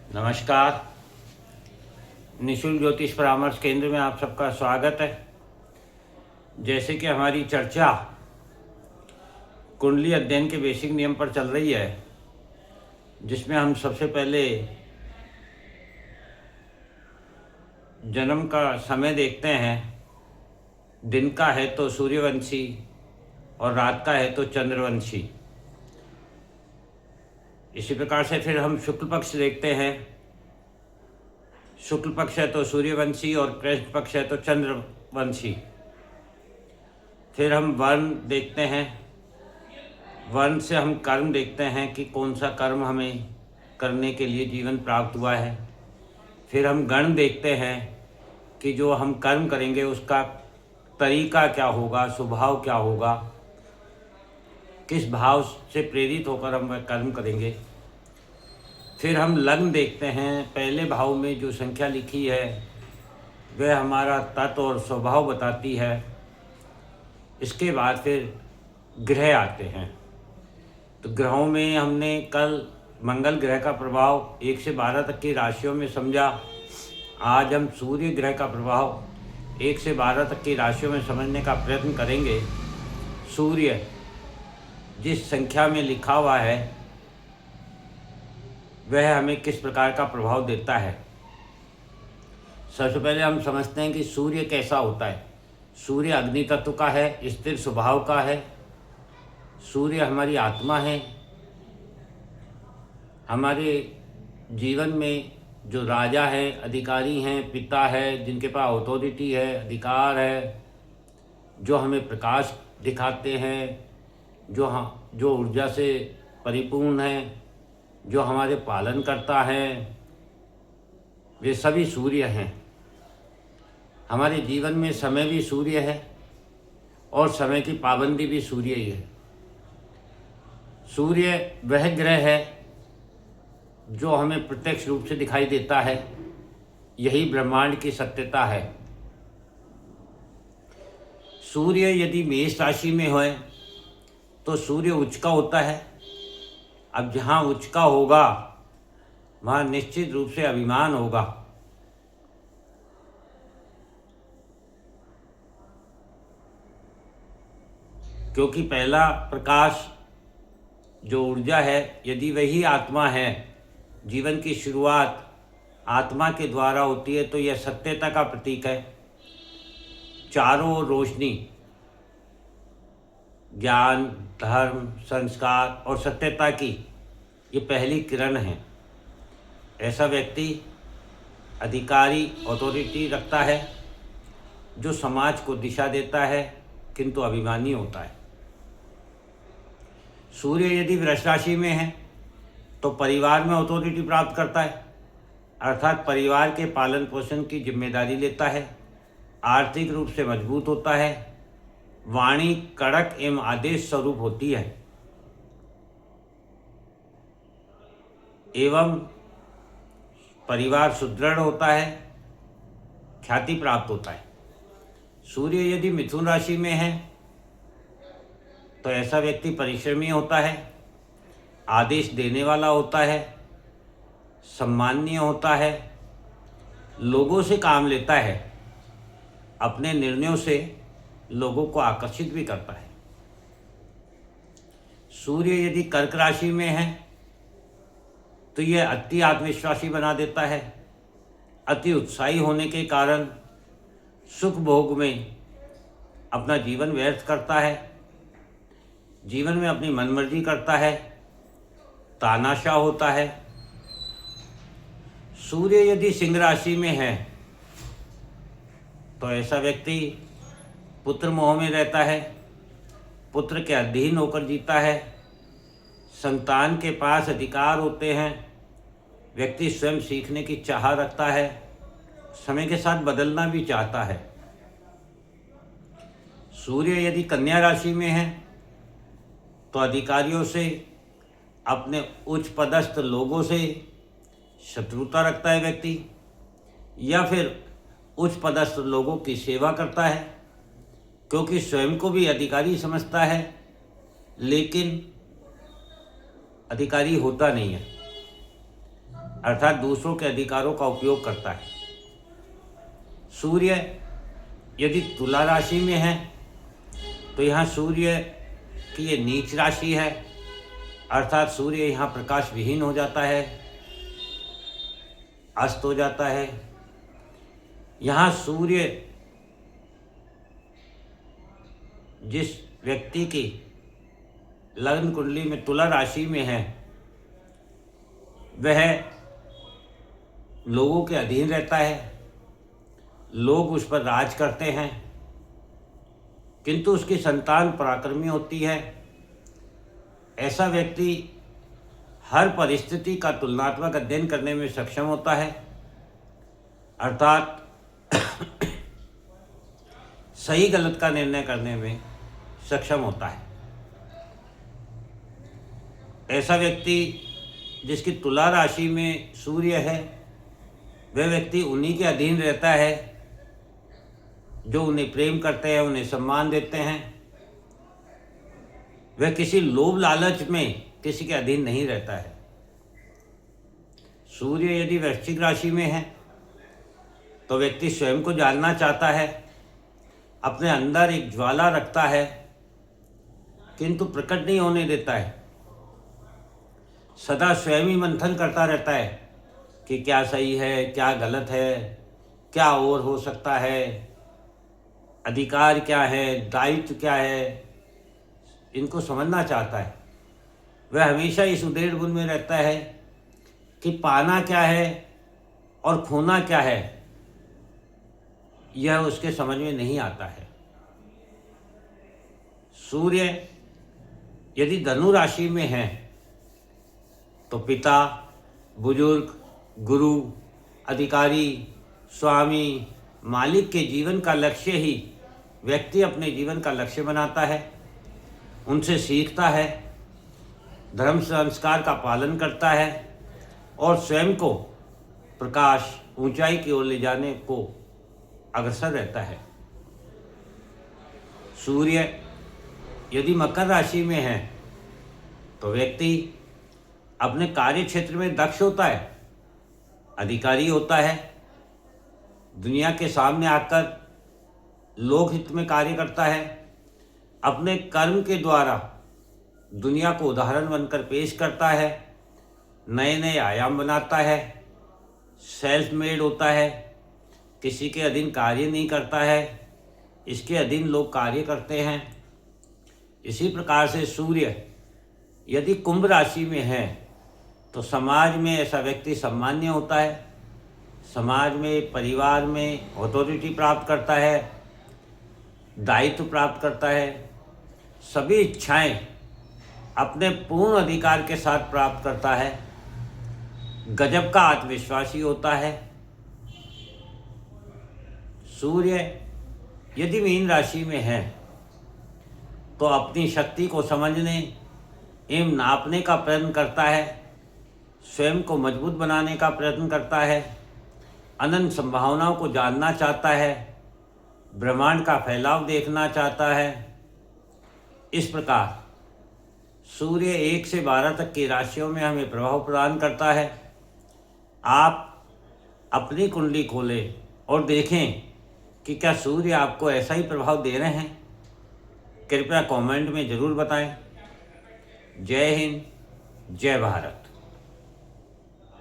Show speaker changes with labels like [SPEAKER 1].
[SPEAKER 1] नमस्कार। निशुल्क ज्योतिष परामर्श केंद्र में आप सबका स्वागत है। जैसे कि हमारी चर्चा कुंडली अध्ययन के बेसिक नियम पर चल रही है, जिसमें हम सबसे पहले जन्म का समय देखते हैं। दिन का है तो सूर्यवंशी और रात का है तो चंद्रवंशी। इसी प्रकार से फिर हम शुक्ल पक्ष देखते हैं। शुक्ल पक्ष है तो सूर्यवंशी और कृष्ण पक्ष है तो चंद्रवंशी। फिर हम वर्ण देखते हैं। वर्ण से हम कर्म देखते हैं कि कौन सा कर्म हमें करने के लिए जीवन प्राप्त हुआ है। फिर हम गण देखते हैं कि जो हम कर्म करेंगे उसका तरीका क्या होगा, स्वभाव क्या होगा, किस भाव से प्रेरित होकर हम वह कर्म करेंगे। फिर हम लग्न देखते हैं। पहले भाव में जो संख्या लिखी है वह हमारा तत्व और स्वभाव बताती है। इसके बाद फिर ग्रह आते हैं। तो ग्रहों में हमने कल मंगल ग्रह का प्रभाव 1 से 12 तक की राशियों में समझा। आज हम सूर्य ग्रह का प्रभाव 1 से 12 तक की राशियों में समझने का प्रयत्न करेंगे। सूर्य जिस संख्या में लिखा हुआ है वह हमें किस प्रकार का प्रभाव देता है। सबसे पहले हम समझते हैं कि सूर्य कैसा होता है। सूर्य अग्नि तत्व का है, स्थिर स्वभाव का है। सूर्य हमारी आत्मा है। हमारे जीवन में जो राजा है, अधिकारी हैं, पिता है, जिनके पास अथॉरिटी है, अधिकार है, जो हमें प्रकाश दिखाते हैं, जो ऊर्जा से परिपूर्ण है, जो हमारे पालन करता है, वे सभी सूर्य हैं। हमारे जीवन में समय भी सूर्य है और समय की पाबंदी भी सूर्य ही है। सूर्य वह ग्रह है जो हमें प्रत्यक्ष रूप से दिखाई देता है। यही ब्रह्मांड की सत्यता है। सूर्य यदि मेष राशि में हो तो सूर्य उच्च का होता है। अब जहाँ उच्च का होगा वहाँ निश्चित रूप से अभिमान होगा। क्योंकि पहला प्रकाश जो ऊर्जा है, यदि वही आत्मा है, जीवन की शुरुआत आत्मा के द्वारा होती है, तो यह सत्यता का प्रतीक है। चारों ओर रोशनी, ज्ञान, धर्म, संस्कार और सत्यता की ये पहली किरण है। ऐसा व्यक्ति अधिकारी, अथॉरिटी रखता है, जो समाज को दिशा देता है, किंतु अभिमानी होता है। सूर्य यदि वृष राशि में है तो परिवार में अथॉरिटी प्राप्त करता है, अर्थात परिवार के पालन पोषण की जिम्मेदारी लेता है। आर्थिक रूप से मजबूत होता है। वाणी कड़क एवं आदेश स्वरूप होती है एवं परिवार सुदृढ़ होता है, ख्याति प्राप्त होता है। सूर्य यदि मिथुन राशि में है तो ऐसा व्यक्ति परिश्रमी होता है, आदेश देने वाला होता है, सम्माननीय होता है, लोगों से काम लेता है, अपने निर्णयों से लोगों को आकर्षित भी करता है। सूर्य यदि कर्क राशि में है तो यह अति आत्मविश्वासी बना देता है। अति उत्साही होने के कारण सुख भोग में अपना जीवन व्यर्थ करता है, जीवन में अपनी मनमर्जी करता है, तानाशाह होता है। सूर्य यदि सिंह राशि में है तो ऐसा व्यक्ति पुत्र मोह में रहता है, पुत्र के अधीन होकर जीता है, संतान के पास अधिकार होते हैं, व्यक्ति स्वयं सीखने की चाह रखता है, समय के साथ बदलना भी चाहता है। सूर्य यदि कन्या राशि में है तो अधिकारियों से, अपने उच्च पदस्थ लोगों से शत्रुता रखता है व्यक्ति, या फिर उच्च पदस्थ लोगों की सेवा करता है, क्योंकि स्वयं को भी अधिकारी समझता है लेकिन अधिकारी होता नहीं है। अर्थात दूसरों के अधिकारों का उपयोग करता है। सूर्य यदि तुला राशि में है तो यहाँ सूर्य की ये नीच राशि है, अर्थात सूर्य यहाँ प्रकाश विहीन हो जाता है, अस्त हो जाता है। यहाँ सूर्य जिस व्यक्ति की लग्न कुंडली में तुला राशि में है वह लोगों के अधीन रहता है, लोग उस पर राज करते हैं, किंतु उसकी संतान पराक्रमी होती है। ऐसा व्यक्ति हर परिस्थिति का तुलनात्मक अध्ययन करने में सक्षम होता है, अर्थात सही गलत का निर्णय करने में सक्षम होता है। ऐसा व्यक्ति जिसकी तुला राशि में सूर्य है वह व्यक्ति उन्हीं के अधीन रहता है जो उन्हें प्रेम करते हैं, उन्हें सम्मान देते हैं। वह किसी लोभ लालच में किसी के अधीन नहीं रहता है। सूर्य यदि वृश्चिक राशि में है तो व्यक्ति स्वयं को जानना चाहता है, अपने अंदर एक ज्वाला रखता है किंतु प्रकट नहीं होने देता है। सदा स्वयं ही मंथन करता रहता है कि क्या सही है, क्या गलत है, क्या और हो सकता है, अधिकार क्या है, दायित्व क्या है, इनको समझना चाहता है। वह हमेशा इस उधेड़ बुन में रहता है कि पाना क्या है और खोना क्या है, यह उसके समझ में नहीं आता है। सूर्य यदि धनु राशि में है तो पिता, बुजुर्ग, गुरु, अधिकारी, स्वामी, मालिक के जीवन का लक्ष्य ही व्यक्ति अपने जीवन का लक्ष्य बनाता है, उनसे सीखता है, धर्म संस्कार का पालन करता है और स्वयं को प्रकाश ऊंचाई की ओर ले जाने को अग्रसर रहता है। सूर्य यदि मकर राशि में है तो व्यक्ति अपने कार्य क्षेत्र में दक्ष होता है, अधिकारी होता है, दुनिया के सामने आकर लोकहित में कार्य करता है, अपने कर्म के द्वारा दुनिया को उदाहरण बनकर पेश करता है, नए नए आयाम बनाता है, सेल्फ मेड होता है, किसी के अधीन कार्य नहीं करता है, इसके अधीन लोग कार्य करते हैं। इसी प्रकार से सूर्य यदि कुंभ राशि में है तो समाज में ऐसा व्यक्ति सम्मान्य होता है, समाज में, परिवार में अथॉरिटी प्राप्त करता है, दायित्व प्राप्त करता है, सभी इच्छाएं अपने पूर्ण अधिकार के साथ प्राप्त करता है, गजब का आत्मविश्वासी होता है। सूर्य यदि मीन राशि में है तो अपनी शक्ति को समझने एवं नापने का प्रयत्न करता है, स्वयं को मजबूत बनाने का प्रयत्न करता है, अनंत संभावनाओं को जानना चाहता है, ब्रह्मांड का फैलाव देखना चाहता है। इस प्रकार सूर्य 1 से 12 तक की राशियों में हमें प्रभाव प्रदान करता है। आप अपनी कुंडली खोलें और देखें कि क्या सूर्य आपको ऐसा ही प्रभाव दे रहे हैं। कृपया कमेंट में ज़रूर बताएं। जय हिंद, जय भारत।